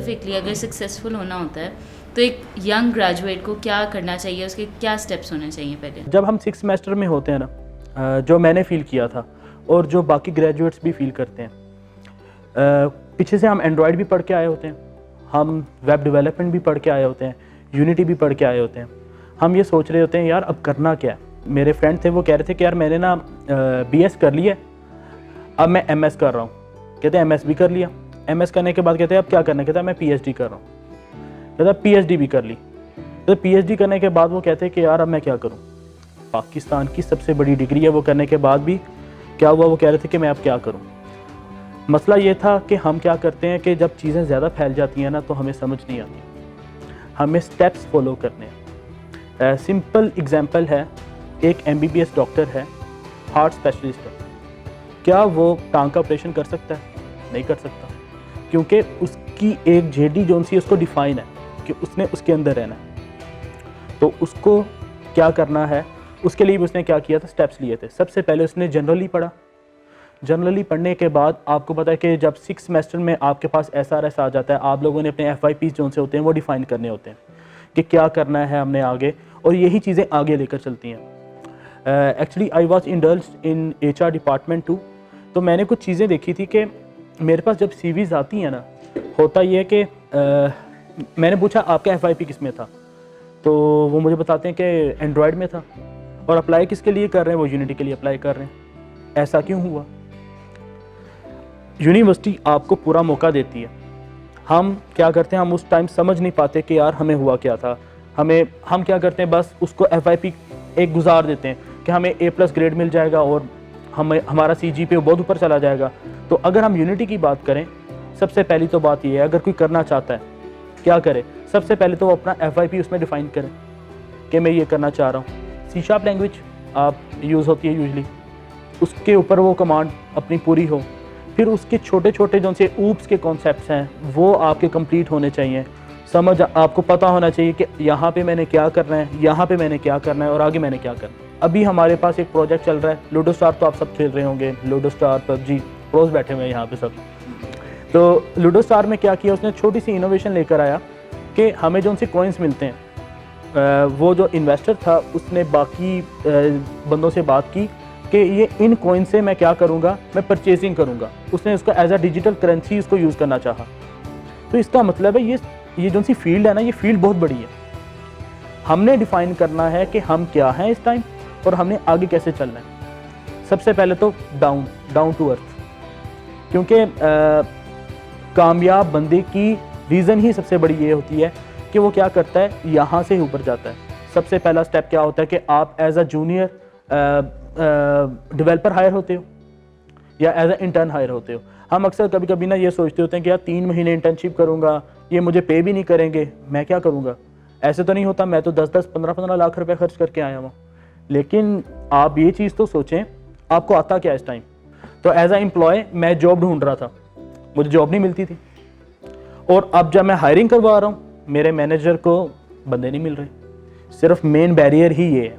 Specifically अगर successful होना होता है तो एक यंग ग्रेजुएट को क्या करना चाहिए, उसके क्या स्टेप्स होने चाहिए पहले? जब हम 6 सेमेस्टर में होते हैं ना, जो मैंने फील किया था और जो बाकी ग्रेजुएट्स भी फील करते हैं, पीछे से हम एंड्रॉयड भी पढ़ के आए होते हैं, हम वेब डेवलपमेंट भी पढ़ के आए होते हैं, यूनिटी भी पढ़ के आए होते हैं। हम ये सोच रहे होते हैं यार अब करना क्या है। मेरे फ्रेंड थे, वो कह रहे थे कि यार मैंने ना BS कर लिया, अब मैं MS कर रहा हूँ। कहते हैं MS भी कर लिया, MS करने के बाद कहते हैं अब क्या करना है, कहता है मैं PhD कर रहा हूँ। कहता है PhD भी कर ली। तो PhD करने के बाद वो कहते हैं कि यार अब मैं क्या करूँ। पाकिस्तान की सबसे बड़ी डिग्री है, वो करने के बाद भी क्या हुआ, वो कह रहे थे कि मैं अब क्या करूँ। मसला ये था कि हम क्या करते हैं कि जब चीज़ें ज़्यादा फैल जाती हैं ना तो हमें समझ नहीं आती, हमें स्टेप्स फॉलो करने हैं। सिंपल एग्जांपल है, एक MBBS डॉक्टर है, हार्ट स्पेशलिस्ट है, क्या वो टांग का ऑपरेशन कर सकता है? नहीं कर सकता, क्योंकि उसकी एक JD जोन सी उसको डिफाइन है कि उसने उसके अंदर रहना है। तो उसको क्या करना है, उसके लिए भी उसने क्या किया था, स्टेप्स लिए थे। सबसे पहले उसने जनरली पढ़ा। जनरली पढ़ने के बाद आपको पता है कि जब 6 सेमेस्टर में आपके पास SRS आ जाता है, आप लोगों ने अपने FYPs जो से होते हैं वो डिफाइन करने होते हैं कि क्या करना है हमने आगे, और यही चीज़ें आगे लेकर चलती हैं। Actually I was indulged in HR department too. तो मैंने कुछ चीज़ें देखी थी कि मेरे पास जब CVs आती हैं ना, होता ये है कि मैंने पूछा आपका FYP किस में था, तो वो मुझे बताते हैं कि एंड्रॉयड में था। और अप्लाई किसके लिए कर रहे हैं, वो यूनिटी के लिए अप्लाई कर रहे हैं। ऐसा क्यों हुआ? यूनिवर्सिटी आपको पूरा मौका देती है। हम क्या करते हैं, हम उस टाइम समझ नहीं पाते कि यार हमें हुआ क्या था। हम क्या करते हैं, बस उसको FYP एक गुजार देते हैं कि हमें A+ ग्रेड मिल जाएगा और हमारा CGPA बहुत ऊपर चला जाएगा। तो अगर हम यूनिटी की बात करें, सबसे पहली तो बात ये है, अगर कोई करना चाहता है क्या करे, सबसे पहले तो वो अपना FYP उसमें डिफाइन करें कि मैं ये करना चाह रहा हूँ। C# लैंग्वेज आप यूज़ होती है यूजली, उसके ऊपर वो कमांड अपनी पूरी हो। फिर उसके छोटे छोटे जो से ऊप्स के कॉन्सेप्ट्स हैं वो आपके कंप्लीट होने चाहिए। समझ आपको पता होना चाहिए कि यहाँ पे मैंने क्या करना है, यहाँ पे मैंने क्या करना है और आगे मैंने क्या करना है। अभी हमारे पास एक प्रोजेक्ट चल रहा है, लूडो स्टार, तो आप सब खेल रहे होंगे, लूडो स्टार, PUBG, प्रोज बैठे हुए हैं यहाँ पे सब। तो लूडो स्टार में क्या किया उसने, छोटी सी इनोवेशन लेकर आया कि हमें जो उनसे कॉइन्स मिलते हैं, वो जो इन्वेस्टर था उसने बाकी बंदों से बात की कि ये इन कॉइन से मैं क्या करूँगा, मैं परचेजिंग करूँगा। उसने उसको एज अ डिजिटल करेंसी उसको यूज़ करना चाहा। तो इसका मतलब है ये जो सी फील्ड है ना, ये फील्ड बहुत बड़ी है। हमने डिफाइन करना है कि हम क्या हैं इस टाइम और हमने आगे कैसे चलना है। सबसे पहले तो डाउन टू अर्थ, क्योंकि कामयाब बंदे की रीज़न ही सबसे बड़ी ये होती है कि वो क्या करता है, यहाँ से ऊपर जाता है। सबसे पहला स्टेप क्या होता है कि आप as a junior developer hire होते हो या एज अ इंटर्न हायर होते हो। हम अक्सर कभी कभी ना ये सोचते होते हैं कि यार 3 महीने इंटर्नशिप करूँगा, ये मुझे पे भी नहीं करेंगे, मैं क्या करूँगा। ऐसे तो नहीं होता, मैं तो 10-10, 15-15 लाख रुपए खर्च करके आया हूँ। लेकिन आप ये चीज़ तो सोचें, आपको आता क्या इस टाइम। तो एज अ एम्प्लॉय मैं जॉब ढूंढ रहा था, मुझे जॉब नहीं मिलती थी। और अब जब मैं हायरिंग करवा रहा हूँ, मेरे मैनेजर को बंदे नहीं मिल रहे। सिर्फ मेन बैरियर ही ये है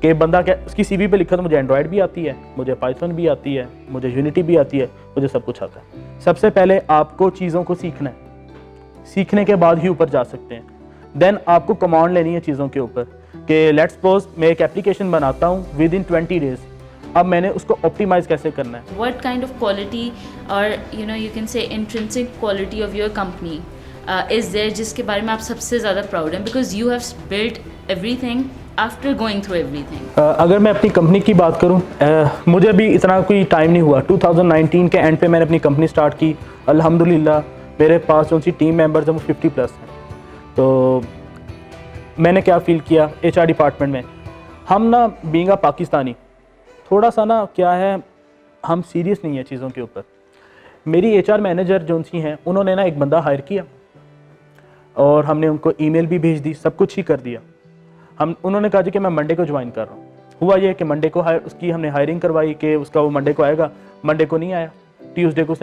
कि बंदा क्या, उसकी CV पे लिखा तो मुझे एंड्रॉयड भी आती है, मुझे पाइथन भी आती है, मुझे यूनिटी भी आती है, मुझे सब कुछ आता है। सबसे पहले आपको चीज़ों को सीखना है, सीखने के बाद ही ऊपर जा सकते हैं। देन आपको कमांड लेनी है चीज़ों के ऊपर कि लेट्स सपोज मैं एक एप्लीकेशन बनाता हूँ विद इन 20 डेज, अब मैंने उसको ऑप्टिमाइज कैसे करना है। What kind of quality or you can say intrinsic quality of your company is there जिसके बारे में आप सबसे ज़्यादा प्राउड हैं, because you have built everything after going through everything? अगर मैं अपनी कंपनी की बात करूं, मुझे भी इतना कोई टाइम नहीं हुआ। 2019 के एंड पे मैंने अपनी कंपनी स्टार्ट की। अल्हम्दुलिल्लाह मेरे पास जो सी टीम मेंबर्स हैं वो 50+ हैं। तो मैंने क्या फील किया HR डिपार्टमेंट में, हम ना बीइंग अ पाकिस्तानी थोड़ा सा ना क्या है, हम सीरियस नहीं है चीज़ों के ऊपर। मेरी HR मैनेजर जो सी हैं, उन्होंने ना एक बंदा हायर किया और हमने उनको ईमेल भी भेज दी, सब कुछ ही कर दिया। उन्होंने कहा जी कि मैं मंडे को ज्वाइन कर रहा हूँ। हुआ ये कि मंडे को उसकी हमने हायरिंग करवाई कि उसका वो मंडे को आएगा, मंडे को नहीं आया। ट्यूसडे को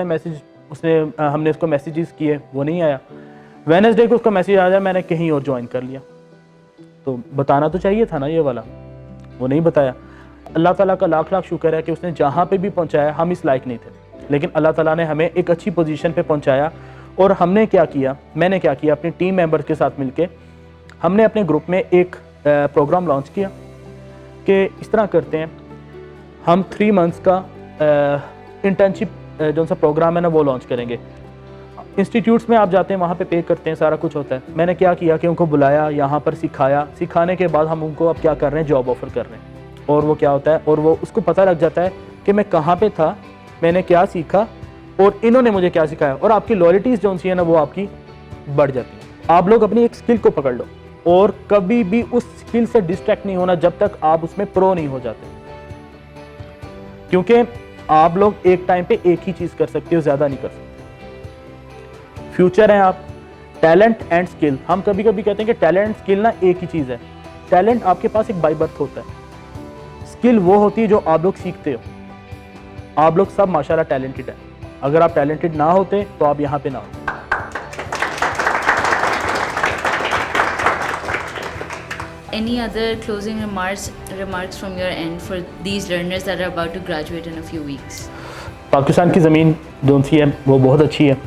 हमने उसको मैसेजेस किए, वो नहीं आया। वेडनेसडे को उसका मैसेज आ जाए मैंने कहीं और ज्वाइन कर लिया। तो बताना तो चाहिए था ना ये वाला, वो नहीं बताया। अल्लाह ताला का लाख लाख शुक्र है कि उसने जहाँ पे भी पहुँचाया, हम इस लायक नहीं थे, लेकिन अल्लाह ताला ने हमें एक अच्छी पोजीशन पे पहुँचाया और हमने क्या किया, मैंने क्या किया, अपनी टीम मेंबर के साथ मिलके हमने अपने ग्रुप में एक प्रोग्राम लॉन्च किया कि इस तरह करते हैं, हम 3 मंथ्स का इंटर्नशिप जो सा प्रोग्राम है ना वो लॉन्च करेंगे। इंस्टीट्यूट्स में आप जाते हैं, वहाँ पे पे करते हैं, सारा कुछ होता है। मैंने क्या किया कि उनको बुलाया, यहाँ पर सिखाया, सिखाने के बाद हम उनको अब क्या कर रहे हैं, जॉब ऑफ़र कर रहे हैं। और वो क्या होता है, और वो उसको पता लग जाता है कि मैं कहाँ पे था, मैंने क्या सीखा और इन्होंने मुझे क्या सिखाया, और आपकी लॉयल्टीज़ जो सी है ना वो आपकी बढ़ जाती है। आप लोग अपनी एक स्किल को पकड़ लो और कभी भी उस स्किल से डिस्ट्रैक्ट नहीं होना जब तक आप उसमें प्रो नहीं हो जाते, क्योंकि आप लोग एक टाइम पे एक ही चीज़ कर सकते हो, ज़्यादा नहीं कर सकते। फ्यूचर है आप, टैलेंट एंड स्किल। हम कभी कभी कहते हैं कि टैलेंट एंड स्किल ना एक ही चीज़ है। टैलेंट आपके पास एक बाय बर्थ होता है, स्किल वो होती है जो आप लोग सीखते हो। आप लोग सब माशाल्लाह टैलेंटेड है, अगर आप टैलेंटेड ना होते तो आप यहाँ पे ना होते। Any other closing remarks from your end for these learners that are about to graduate in a few weeks? Pakistan की ज़मीन जो सी है वो बहुत अच्छी है।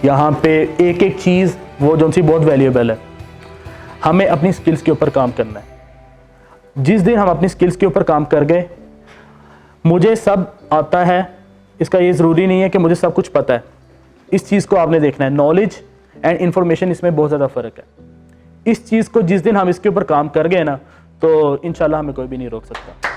यहाँ पे एक एक चीज़ वो जो सी बहुत वैल्यूएबल है। हमें अपनी स्किल्स के ऊपर काम करना है। जिस दिन हम अपनी स्किल्स के ऊपर काम कर गए, मुझे सब आता है, इसका ये ज़रूरी नहीं है कि मुझे सब कुछ पता है। इस चीज़ को आपने देखना है। नॉलेज एंड इन्फॉर्मेशन, इसमें बहुत ज़्यादा फ़र्क है। इस चीज़ को जिस दिन हम इसके ऊपर काम कर गए ना, तो इंशाल्लाह हमें कोई भी नहीं रोक सकता।